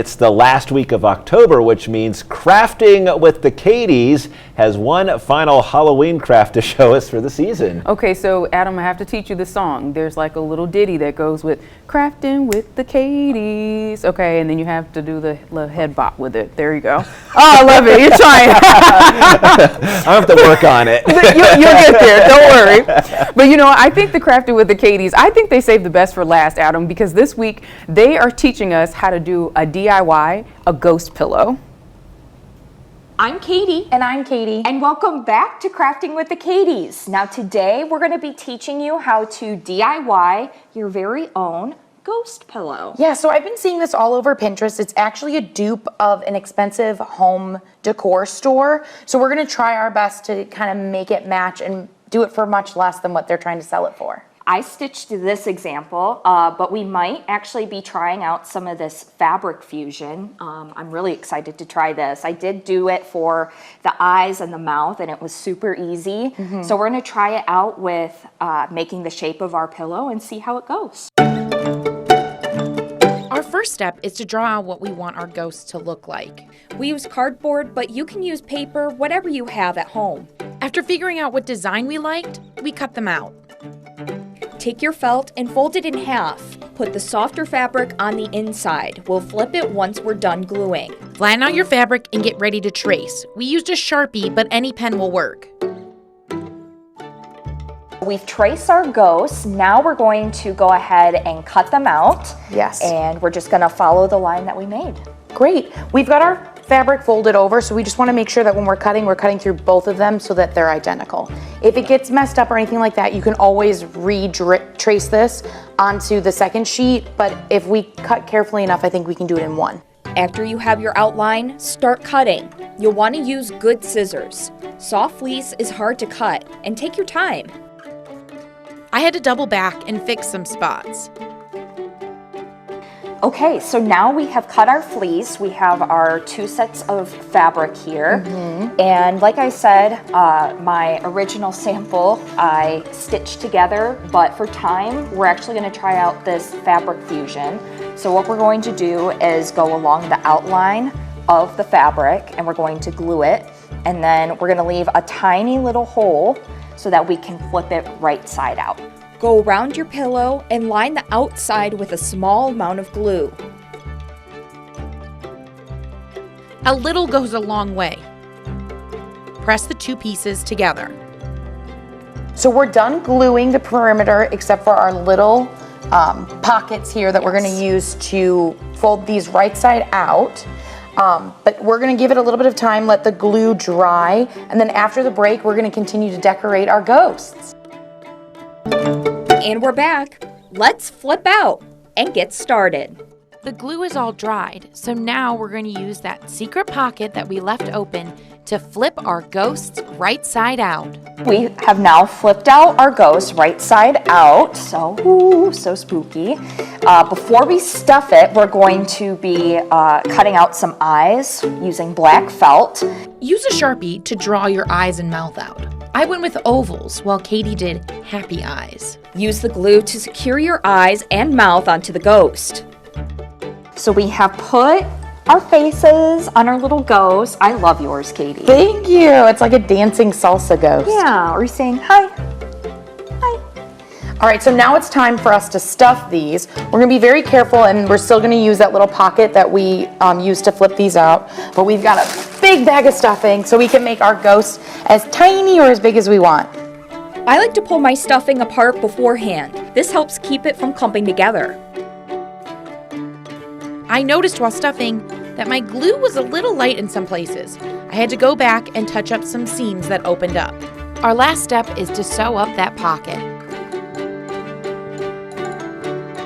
It's the last week of October, which means Crafting with the Katies has one final Halloween craft to show us for the season. Okay, so Adam, I have to teach you the song. There's like a little ditty that goes with Crafting with the Katies. Okay, and then you have to do the head bop with it. There you go. Oh, I love it. You're trying. I have to work on it. You'll get there. Don't worry. But you know, I think the Crafting with the Katies, I think they saved the best for last, Adam, because this week they are teaching us how to do a DIY, a ghost pillow. I'm Katie. And I'm Katie. And welcome back to Crafting with the Katies. Now today we're going to be teaching you how to DIY your very own ghost pillow. Yeah, so I've been seeing this all over Pinterest. It's actually a dupe of an expensive home decor store. So we're going to try our best to kind of make it match and do it for much less than what they're trying to sell it for. I stitched this example, but we might actually be trying out some of this fabric fusion. I'm really excited to try this. I did do it for the eyes and the mouth, and it was super easy. So we're going to try it out with making the shape of our pillow and see how it goes. Our first step is to draw out what we want our ghost to look like. We use cardboard, but you can use paper, whatever you have at home. After figuring out what design we liked, we cut them out. Take your felt and fold it in half. Put the softer fabric on the inside. We'll flip it once we're done gluing. Flatten out your fabric and get ready to trace. We used a Sharpie, but any pen will work. We've traced our ghosts. Now we're going to go ahead and cut them out. Yes. And we're just going to follow the line that we made. Great. We've got our fabric folded over, so we just want to make sure that when we're cutting through both of them so that they're identical. If it gets messed up or anything like that, you can always trace this onto the second sheet, but if we cut carefully enough, I think we can do it in one. After you have your outline, start cutting. You'll want to use good scissors. Soft fleece is hard to cut, and take your time. I had to double back and fix some spots. Okay, so now we have cut our fleece. We have our 2 sets of fabric here. And like I said, my original sample I stitched together, but for time, we're actually going to try out this fabric fusion. So what we're going to do is go along the outline of the fabric, and we're going to glue it. And then we're going to leave a tiny little hole so that we can flip it right side out. Go around your pillow and line the outside with a small amount of glue. A little goes a long way. Press the 2 pieces together. So we're done gluing the perimeter except for our little pockets here that we're going to use to fold these right side out. But we're going to give it a little bit of time, let the glue dry, and then after the break, we're going to continue to decorate our ghosts. And we're back. Let's flip out and get started. The glue is all dried, so now we're going to use that secret pocket that we left open to flip our ghosts right side out. We have now flipped out our ghost right side out, so spooky. Before we stuff it, we're going to be cutting out some eyes using black felt. Use a Sharpie to draw your eyes and mouth out. I went with ovals while Katie did happy eyes. Use the glue to secure your eyes and mouth onto the ghost. So we have put our faces on our little ghost. I love yours, Katie. Thank you. It's like a dancing salsa ghost. Yeah, or saying hi. All right, so now it's time for us to stuff these. We're gonna be very careful, and we're still gonna use that little pocket that we used to flip these out, but we've got a big bag of stuffing so we can make our ghosts as tiny or as big as we want. I like to pull my stuffing apart beforehand. This helps keep it from clumping together. I noticed while stuffing that my glue was a little light in some places. I had to go back and touch up some seams that opened up. Our last step is to sew up that pocket.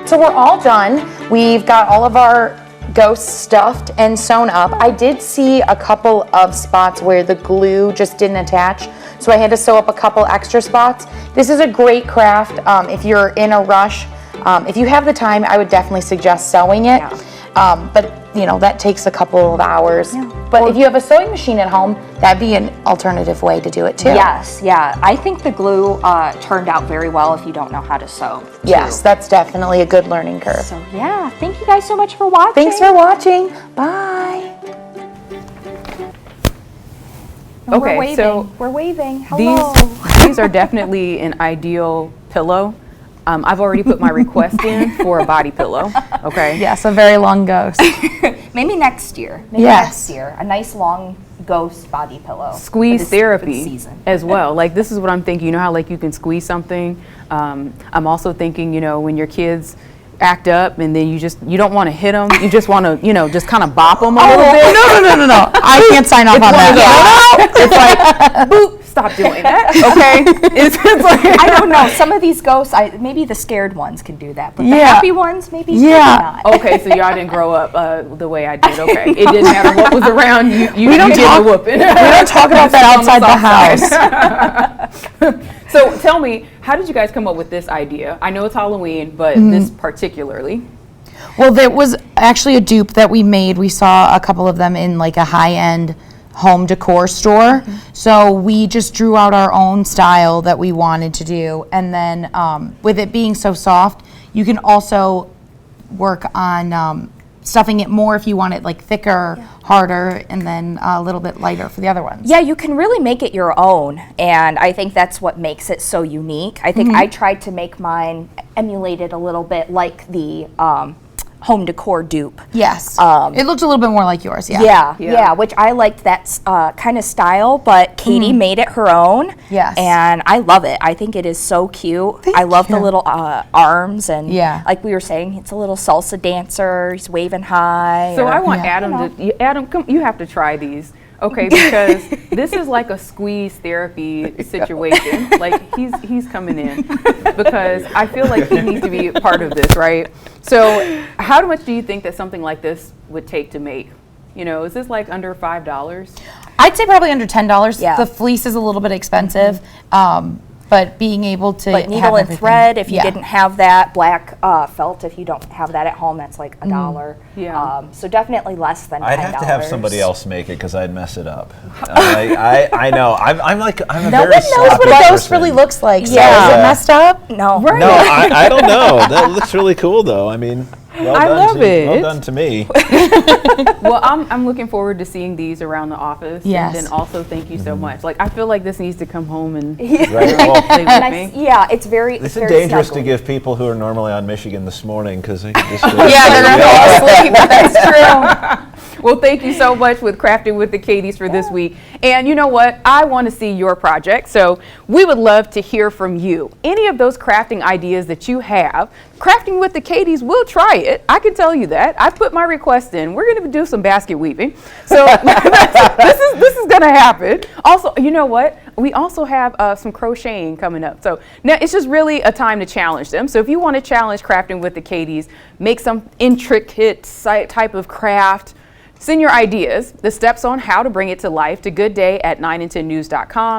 So we're all done. We've got all of our ghosts stuffed and sewn up. I did see a couple of spots where the glue just didn't attach, so I had to sew up a couple extra spots. This is a great craft if you're in a rush. If you have the time, I would definitely suggest sewing it. But that takes a couple of hours. But if you have a sewing machine at home, that'd be an alternative way to do it too. Yes, yeah. I think the glue turned out very well if you don't know how to sew. Yes, that's definitely a good learning curve. So yeah, thank you guys so much for watching. Thanks for watching. Bye. We're Okay, waving. so We're waving. Hello. these are definitely an ideal pillow. I've already put my request in for a body pillow. Okay. Yes, a very long ghost. Maybe next year. Maybe Yes. next year. A nice long ghost body pillow. Squeeze for the therapy season. as well. Like, this is what I'm thinking. You know how like you can squeeze something? I'm also thinking, when your kids act up and then you don't want to hit them. You just want to, just kind of bop them a little bit. No. I can't sign off on that. It's like, boop, stop doing that. Okay. It's like, I don't know. Some of these ghosts, maybe the scared ones can do that, but the Yeah. happy ones, maybe Yeah. not. okay, so y'all didn't grow up the way I did. Okay. It didn't matter what was around you. You don't did talk- the whooping. We don't talk about that outside the house. So tell me, how did you guys come up with this idea? I know it's Halloween, but this particularly. Well, there was actually a dupe that we made. We saw a couple of them in like a high-end home decor store. So we just drew out our own style that we wanted to do. And then with it being so soft, you can also work on stuffing it more if you want it like thicker, harder, and then a little bit lighter for the other ones. Yeah, you can really make it your own, and I think that's what makes it so unique. I think I tried to make mine emulated a little bit like the home decor dupe. Yes. It looked a little bit more like yours, Yeah, which I liked that kind of style, but Katie made it her own. Yes. And I love it. I think it is so cute. I love the you. little arms, and Yeah. like we were saying, it's a little salsa dancer. He's waving high. So or- I want Yeah. Adam, come, you have to try these. Okay, because this is like a squeeze therapy situation. Like he's coming in because I feel like he needs to be a part of this, right? So how much do you think that something like this would take to make? Is this like under $5? I'd say probably under $10. Yeah. The fleece is a little bit expensive, but being able to But have needle and everything- thread, if you Yeah. didn't have that black felt, if you don't have that at home, that's like $1. Yeah. So definitely less than $10. I'd have to have somebody else make it because I'd mess it up. I know. I'm a No very one knows sloppy what a ghost person. really looks like. So Yeah. is it messed up? No. No, I don't know. That looks really cool, though. I mean, well I done love to, Well it. done to me. Well, I'm looking forward to seeing these around the office. Yes. And then also thank you so much. Like I feel like this needs to come home and Right? Well, play with And me. yeah, it's very. it's very dangerous to snuggly. give people who are normally on Michigan this morning because they can just Yeah, they're gonna fall asleep. That's true. Well, thank you so much with Crafting with the Katies for this week. And you know what? I want to see your project. So we would love to hear from you. Any of those crafting ideas that you have, Crafting with the Katies will try it. I can tell you that. I put my request in. We're going to do some basket weaving. So this is going to happen. Also, you know what? We also have some crocheting coming up. So now it's just really a time to challenge them. So if you want to challenge Crafting with the Katies, make some intricate type of craft, send your ideas, the steps on how to bring it to life to goodday@9and10news.com.